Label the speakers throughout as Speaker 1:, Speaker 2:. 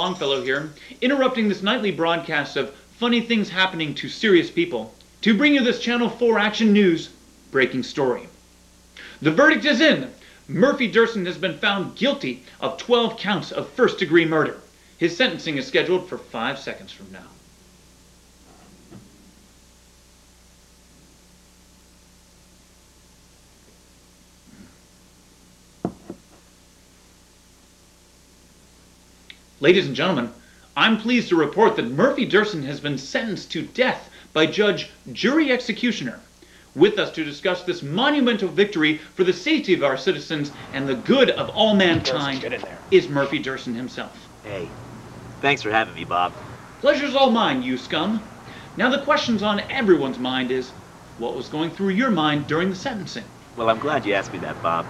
Speaker 1: Longfellow here, interrupting this nightly broadcast of funny things happening to serious people to bring you this Channel 4 Action News breaking story. The verdict is in. Murphy Durson has been found guilty of 12 counts of first-degree murder. His sentencing is scheduled for 5 seconds from now. Ladies and gentlemen, I'm pleased to report that Murphy Durson has been sentenced to death by Judge Juryexecutioner. With us to discuss this monumental victory for the safety of our citizens and the good of all mankind is Murphy Durson himself.
Speaker 2: Hey, thanks for having me, Bob.
Speaker 1: Pleasure's all mine, you scum. Now the questions on everyone's mind is, what was going through your mind during the sentencing?
Speaker 2: Well, I'm glad you asked me that, Bob.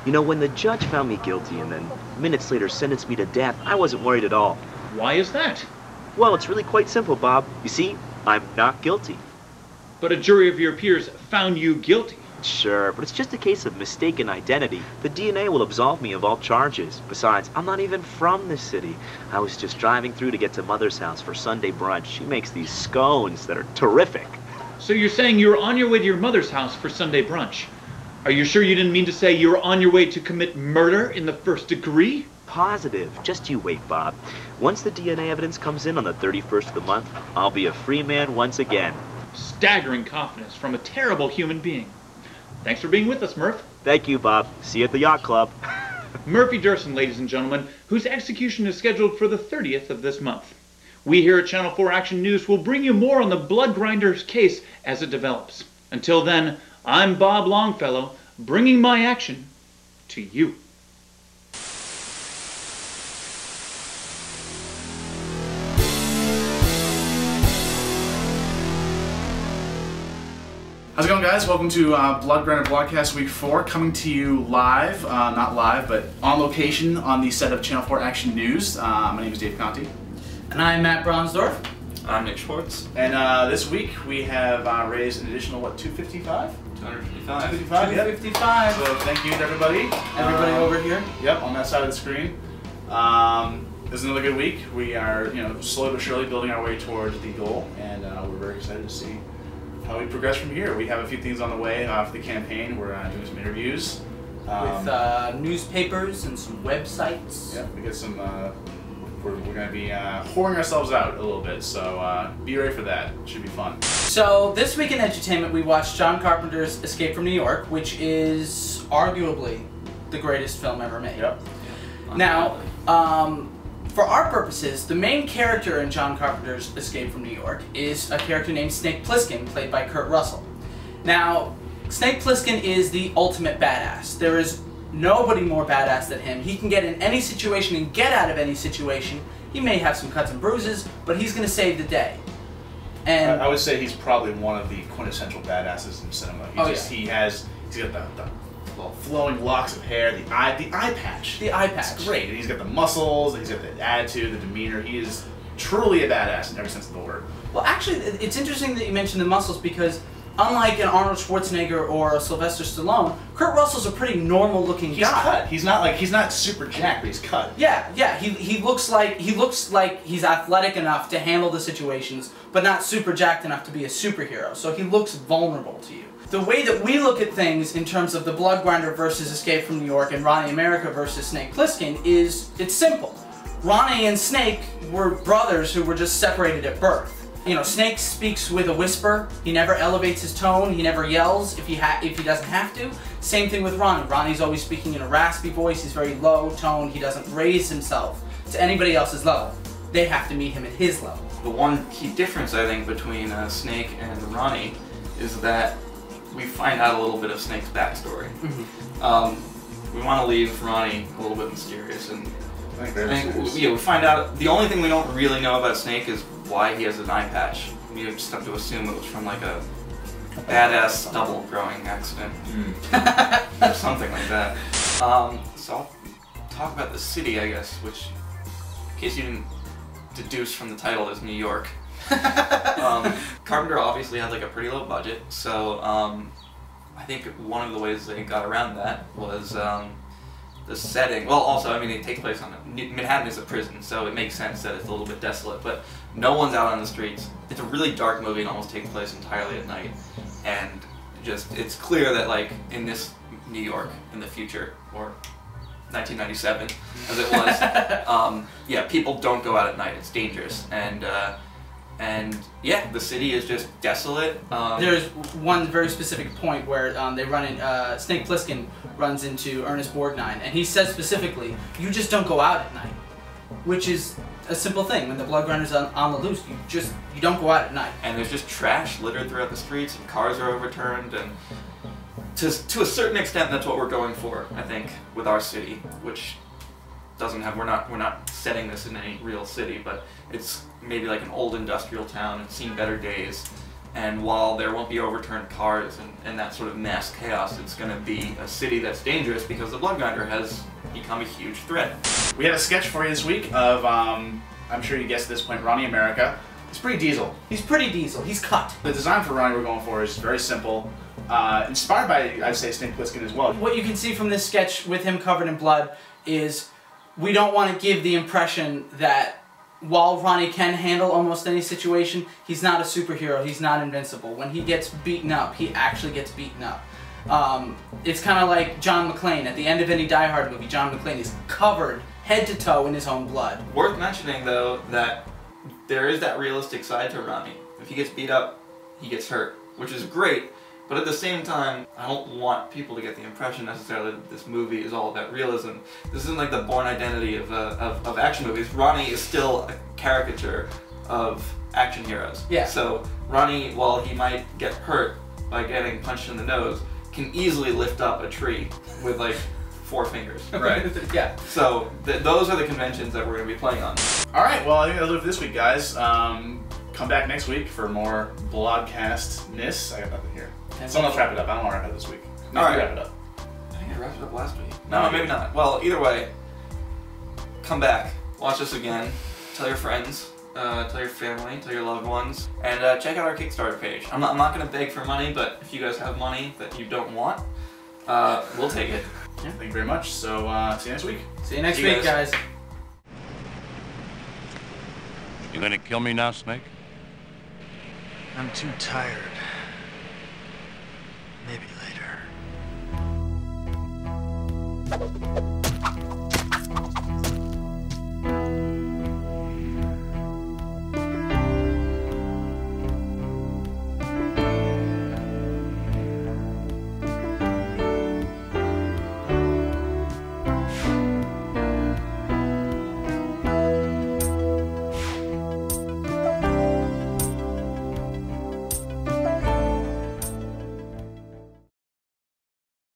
Speaker 2: You know, when the judge found me guilty and then minutes later sentenced me to death, I wasn't worried at all.
Speaker 1: Why is that?
Speaker 2: Well, it's really quite simple, Bob. You see, I'm not guilty.
Speaker 1: But a jury of your peers found you guilty.
Speaker 2: Sure, but it's just a case of mistaken identity. The DNA will absolve me of all charges. Besides, I'm not even from this city. I was just driving through to get to Mother's house for Sunday brunch. She makes these scones that are terrific.
Speaker 1: So you're saying you were on your way to your mother's house for Sunday brunch? Are you sure you didn't mean to say you were on your way to commit murder in the first degree?
Speaker 2: Positive. Just you wait, Bob. Once the DNA evidence comes in on the 31st of the month, I'll be a free man once again.
Speaker 1: Staggering confidence from a terrible human being. Thanks for being with us, Murph.
Speaker 2: Thank you, Bob. See you at the yacht club.
Speaker 1: Murphy Durson, ladies and gentlemen, whose execution is scheduled for the 30th of this month. We here at Channel 4 Action News will bring you more on the Blood Grinder's case as it develops. Until then, I'm Bob Longfellow, bringing my action to you.
Speaker 3: How's it going, guys? Welcome to Blood Grinder Blodcast Week 4, coming to you live, not live, but on location on the set of Channel 4 Action News. My name is Dave Conti.
Speaker 4: And I'm Matt Bronsdorf.
Speaker 5: I'm Nick Schwartz.
Speaker 3: And this week we have raised an additional, what, $255?
Speaker 5: 255.
Speaker 3: 255, yep.
Speaker 4: 255.
Speaker 3: So thank you to everybody.
Speaker 4: Everybody over here.
Speaker 3: Yep, on that side of the screen. This is another good week. We are, slowly but surely building our way towards the goal, and we're very excited to see how we progress from here. We have a few things on the way for the campaign. We're doing some interviews.
Speaker 4: With newspapers and some websites.
Speaker 3: Yeah, we get some, we're going to be whoring ourselves out a little bit, so be ready for that. It should be fun.
Speaker 4: So this week in entertainment we watched John Carpenter's Escape from New York, which is arguably the greatest film ever made.
Speaker 3: Yep.
Speaker 4: Now, for our purposes, the main character in John Carpenter's Escape from New York is a character named Snake Plissken, played by Kurt Russell. Now, Snake Plissken is the ultimate badass. There is nobody more badass than him. He can get in any situation and get out of any situation. He may have some cuts and bruises, but he's going to save the day. And
Speaker 3: I would say he's probably one of the quintessential badasses in cinema. He's got the flowing locks of hair, the eye patch.
Speaker 4: The eye patch.
Speaker 3: It's great. And he's got the muscles, he's got the attitude, the demeanor. He is truly a badass in every sense of the word. Well,
Speaker 4: actually, it's interesting that you mentioned the muscles because unlike an Arnold Schwarzenegger or a Sylvester Stallone, Kurt Russell's a pretty normal-looking guy.
Speaker 3: He's cut. He's not super jacked, but he's cut.
Speaker 4: Yeah. He looks like he's athletic enough to handle the situations, but not super jacked enough to be a superhero. So he looks vulnerable to you. The way that we look at things in terms of the Blood Grinder versus Escape from New York and Ronnie America versus Snake Plissken is it's simple. Ronnie and Snake were brothers who were just separated at birth. Snake speaks with a whisper. He never elevates his tone. He never yells if he doesn't have to. Same thing with Ronnie. Ronnie's always speaking in a raspy voice. He's very low toned. He doesn't raise himself to anybody else's level. They have to meet him at his level.
Speaker 5: The one key difference, I think, between Snake and Ronnie is that we find out a little bit of Snake's backstory. We want to leave Ronnie a little bit mysterious, and I think we find out the only thing we don't really know about Snake is why he has an eye patch. We just have to assume it was from like a badass stubble growing accident or something like that. So I'll talk about the city, I guess, which, in case you didn't deduce from the title, is New York. Carpenter obviously had like a pretty low budget, so I think one of the ways they got around that was the setting. Well, also, I mean, it takes place on Manhattan is a prison, so it makes sense that it's a little bit desolate. But no one's out on the streets. It's a really dark movie and almost takes place entirely at night, and just it's clear that like in this New York in the future, or 1997 as it was, yeah, people don't go out at night. It's dangerous, and yeah, the city is just desolate.
Speaker 4: There's one very specific point where they run in, Snake Plissken runs into Ernest Borgnine, and he says specifically, you just don't go out at night, which is a simple thing. When the blood grinders on the loose, you don't go out at night.
Speaker 5: And there's just trash littered throughout the streets, and cars are overturned, and to a certain extent, that's what we're going for, I think, with our city, which doesn't have, we're not setting this in any real city, but it's maybe like an old industrial town. It's seen better days, and while there won't be overturned cars and that sort of mass chaos, it's going to be a city that's dangerous because the blood grinder has become a huge threat.
Speaker 3: We had a sketch for you this week of, I'm sure you guessed at this point, Ronnie America. He's pretty diesel.
Speaker 4: He's pretty diesel. He's cut.
Speaker 3: The design for Ronnie we're going for is very simple, inspired by, I'd say, Snake Plissken as well.
Speaker 4: What you can see from this sketch with him covered in blood is we don't want to give the impression that while Ronnie can handle almost any situation, he's not a superhero, he's not invincible. When he gets beaten up, he actually gets beaten up. It's kind of like John McClane. At the end of any Die Hard movie, John McClane is covered head to toe in his own blood.
Speaker 5: Worth mentioning, though, that there is that realistic side to Ronnie. If he gets beat up, he gets hurt, which is great. But at the same time, I don't want people to get the impression necessarily that this movie is all about realism. This isn't like the born identity of action movies. Ronnie is still a caricature of action heroes.
Speaker 4: Yeah.
Speaker 5: So Ronnie, while he might get hurt by getting punched in the nose, can easily lift up a tree with like 4 fingers.
Speaker 3: Right.
Speaker 4: Yeah.
Speaker 5: So those are the conventions that we're going to be playing on.
Speaker 3: All right, well, I think that'll do it for this week, guys. Come back next week for more Blodcast-ness. I got nothing here. Someone else wrap it up. I don't want to wrap it up this week. No,
Speaker 5: All right.
Speaker 3: wrap it up.
Speaker 5: I think I wrapped it up last week. No, maybe not. Well, either way, come back, watch us again, tell your friends, tell your family, tell your loved ones, and check out our Kickstarter page. I'm not going to beg for money, but if you guys have money that you don't want, we'll take it.
Speaker 3: Yeah, thank you very much. So, see you next week.
Speaker 4: See you next week, guys.
Speaker 6: You gonna kill me now, Snake?
Speaker 7: I'm too tired. Maybe later.